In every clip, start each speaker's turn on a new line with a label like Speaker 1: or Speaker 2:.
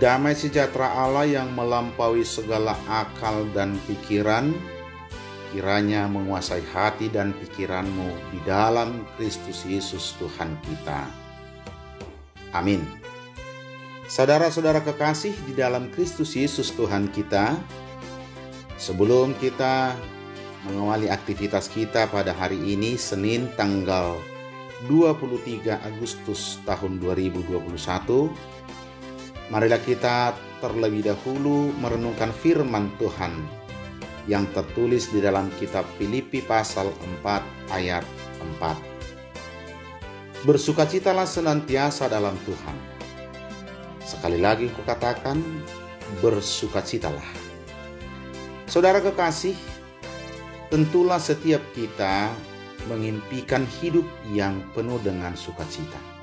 Speaker 1: damai sejahtera Allah yang melampaui segala akal dan pikiran, kiranya menguasai hati dan pikiranmu di dalam Kristus Yesus Tuhan kita. Amin. Saudara-saudara kekasih di dalam Kristus Yesus Tuhan kita, sebelum kita mengawali aktivitas kita pada hari ini, Senin tanggal 23 Agustus tahun 2021, marilah kita terlebih dahulu merenungkan firman Tuhan yang tertulis di dalam kitab Filipi pasal 4 ayat 4. Bersukacitalah senantiasa dalam Tuhan. Sekali lagi kukatakan, bersukacitalah. Saudara kekasih, tentulah setiap kita mengimpikan hidup yang penuh dengan sukacita.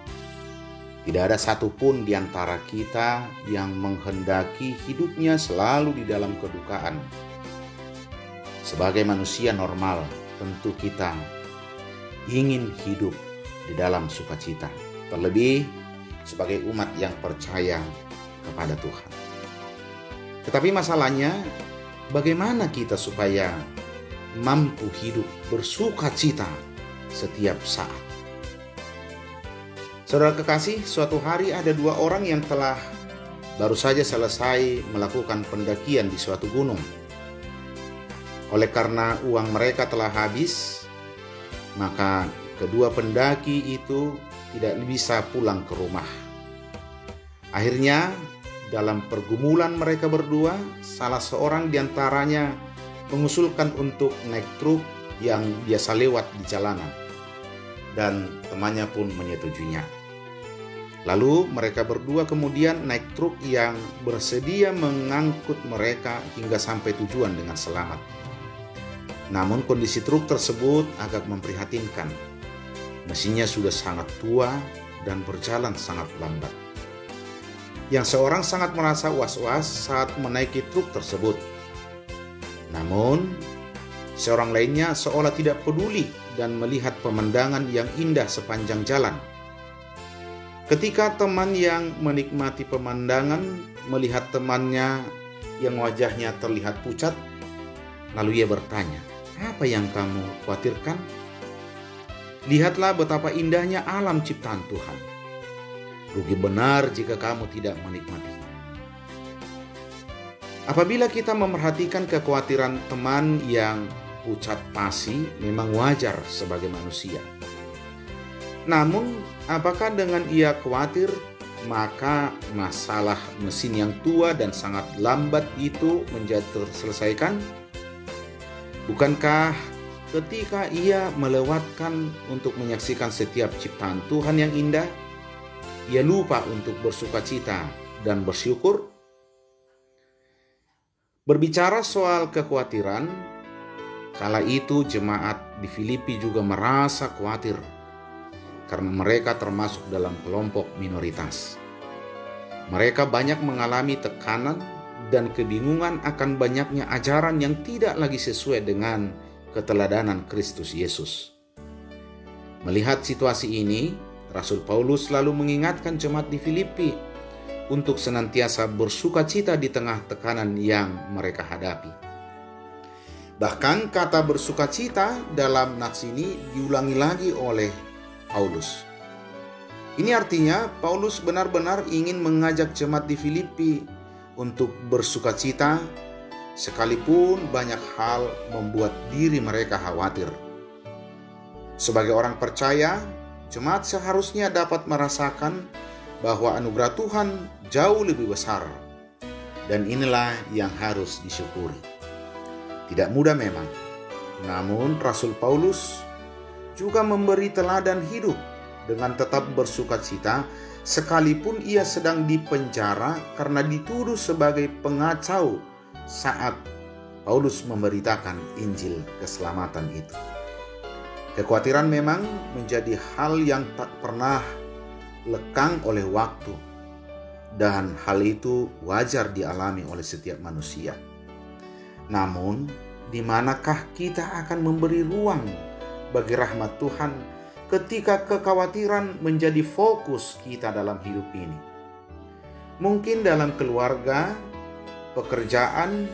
Speaker 1: Tidak ada satupun di antara kita yang menghendaki hidupnya selalu di dalam kedukaan. Sebagai manusia normal, tentu kita ingin hidup di dalam sukacita, terlebih sebagai umat yang percaya kepada Tuhan. Tetapi masalahnya, bagaimana kita supaya mampu hidup bersukacita setiap saat? Saudara kekasih, suatu hari ada dua orang yang telah baru saja selesai melakukan pendakian di suatu gunung. Oleh karena uang mereka telah habis, maka kedua pendaki itu tidak bisa pulang ke rumah. Akhirnya, dalam pergumulan mereka berdua, salah seorang di antaranya mengusulkan untuk naik truk yang biasa lewat di jalanan, dan temannya pun menyetujuinya. Lalu mereka berdua kemudian naik truk yang bersedia mengangkut mereka hingga sampai tujuan dengan selamat. Namun kondisi truk tersebut agak memprihatinkan. Mesinnya sudah sangat tua dan berjalan sangat lambat. Yang seorang sangat merasa was-was saat menaiki truk tersebut. Namun, seorang lainnya seolah tidak peduli dan melihat pemandangan yang indah sepanjang jalan. Ketika teman yang menikmati pemandangan melihat temannya yang wajahnya terlihat pucat, lalu ia bertanya, "Apa yang kamu khawatirkan? Lihatlah betapa indahnya alam ciptaan Tuhan. Rugi benar jika kamu tidak menikmatinya." Apabila kita memperhatikan kekhawatiran teman yang pucat pasi, memang wajar sebagai manusia. Namun, apakah dengan ia khawatir, maka masalah mesin yang tua dan sangat lambat itu menjadi terselesaikan? Bukankah ketika ia melewatkan untuk menyaksikan setiap ciptaan Tuhan yang indah, ia lupa untuk bersukacita dan bersyukur? Berbicara soal kekhawatiran, kala itu jemaat di Filipi juga merasa khawatir karena mereka termasuk dalam kelompok minoritas. Mereka banyak mengalami tekanan dan kebingungan akan banyaknya ajaran yang tidak lagi sesuai dengan keteladanan Kristus Yesus. Melihat situasi ini, Rasul Paulus selalu mengingatkan jemaat di Filipi untuk senantiasa bersukacita di tengah tekanan yang mereka hadapi. Bahkan kata bersukacita dalam nats ini diulangi lagi oleh Paulus. Ini artinya Paulus benar-benar ingin mengajak jemaat di Filipi untuk bersukacita sekalipun banyak hal membuat diri mereka khawatir. Sebagai orang percaya, jemaat seharusnya dapat merasakan bahwa anugerah Tuhan jauh lebih besar, dan inilah yang harus disyukuri. Tidak mudah memang, namun Rasul Paulus juga memberi teladan hidup dengan tetap bersukacita sekalipun ia sedang dipenjara karena dituduh sebagai pengacau saat Paulus memberitakan Injil keselamatan itu. Kekhawatiran memang menjadi hal yang tak pernah lekang oleh waktu, dan hal itu wajar dialami oleh setiap manusia. Namun, di manakah kita akan memberi ruang bagi rahmat Tuhan ketika kekhawatiran menjadi fokus kita dalam hidup ini? Mungkin dalam keluarga, pekerjaan,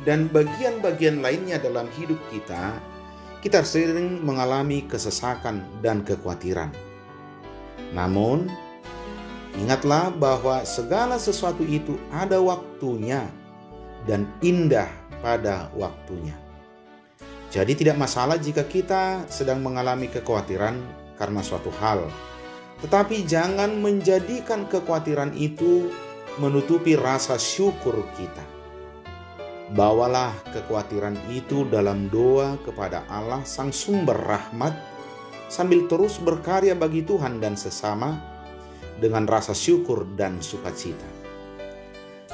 Speaker 1: dan bagian-bagian lainnya dalam hidup kita sering mengalami kesesakan dan kekhawatiran. Namun, ingatlah bahwa segala sesuatu itu ada waktunya dan indah pada waktunya. Jadi tidak masalah jika kita sedang mengalami kekhawatiran karena suatu hal. Tetapi jangan menjadikan kekhawatiran itu menutupi rasa syukur kita. Bawalah kekhawatiran itu dalam doa kepada Allah Sang Sumber Rahmat, sambil terus berkarya bagi Tuhan dan sesama dengan rasa syukur dan sukacita.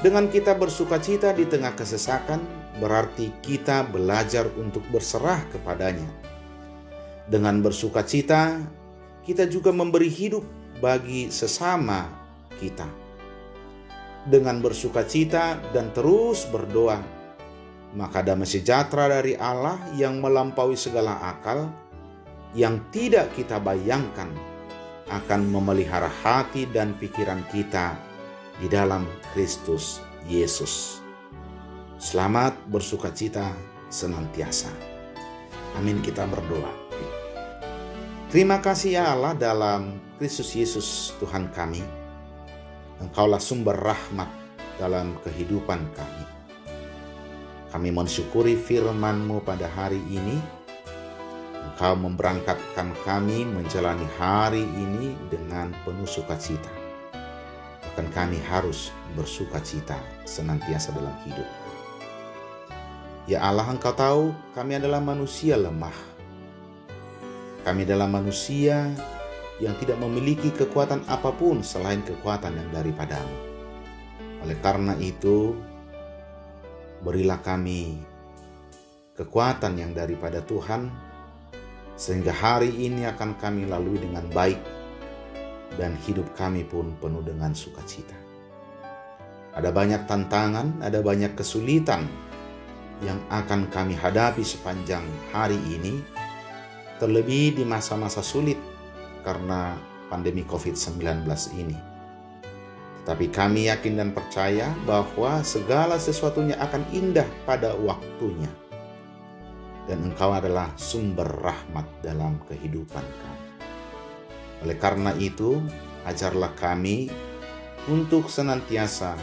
Speaker 1: Dengan kita bersukacita di tengah kesesakan, berarti kita belajar untuk berserah kepadanya. Dengan bersukacita, kita juga memberi hidup bagi sesama kita. Dengan bersukacita dan terus berdoa, maka damai sejahtera dari Allah yang melampaui segala akal, yang tidak kita bayangkan, akan memelihara hati dan pikiran kita di dalam Kristus Yesus. Selamat bersukacita senantiasa. Amin, kita berdoa. Terima kasih ya Allah, dalam Kristus Yesus Tuhan kami. Engkaulah sumber rahmat dalam kehidupan kami. Kami mensyukuri firman-Mu pada hari ini. Engkau memberangkatkan kami menjalani hari ini dengan penuh sukacita. Bahkan kami harus bersukacita senantiasa dalam hidup. Ya Allah, Engkau tahu kami adalah manusia lemah. Kami adalah manusia yang tidak memiliki kekuatan apapun selain kekuatan yang daripada-Mu. Oleh karena itu, berilah kami kekuatan yang daripada Tuhan, sehingga hari ini akan kami lalui dengan baik, dan hidup kami pun penuh dengan sukacita. Ada banyak tantangan, ada banyak kesulitan yang akan kami hadapi sepanjang hari ini, terlebih di masa-masa sulit karena pandemi COVID-19 ini. Tetapi kami yakin dan percaya bahwa segala sesuatunya akan indah pada waktunya. Dan Engkau adalah sumber rahmat dalam kehidupan kami. Oleh karena itu, ajarlah kami untuk senantiasa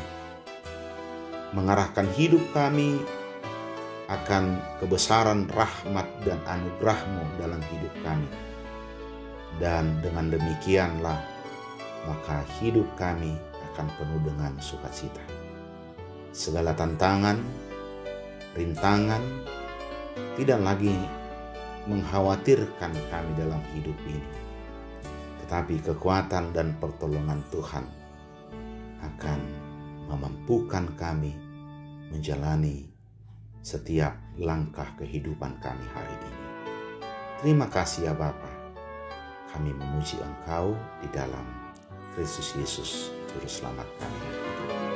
Speaker 1: mengarahkan hidup kami akan kebesaran rahmat dan anugerah-Mu dalam hidup kami. Dan dengan demikianlah, maka hidup kami akan penuh dengan sukacita. Segala tantangan, rintangan tidak lagi mengkhawatirkan kami dalam hidup ini. Tetapi kekuatan dan pertolongan Tuhan akan memampukan kami menjalani setiap langkah kehidupan kami hari ini. Terima kasih ya Bapa. Kami memuji Engkau di dalam Kristus Yesus, Juru Selamat kami.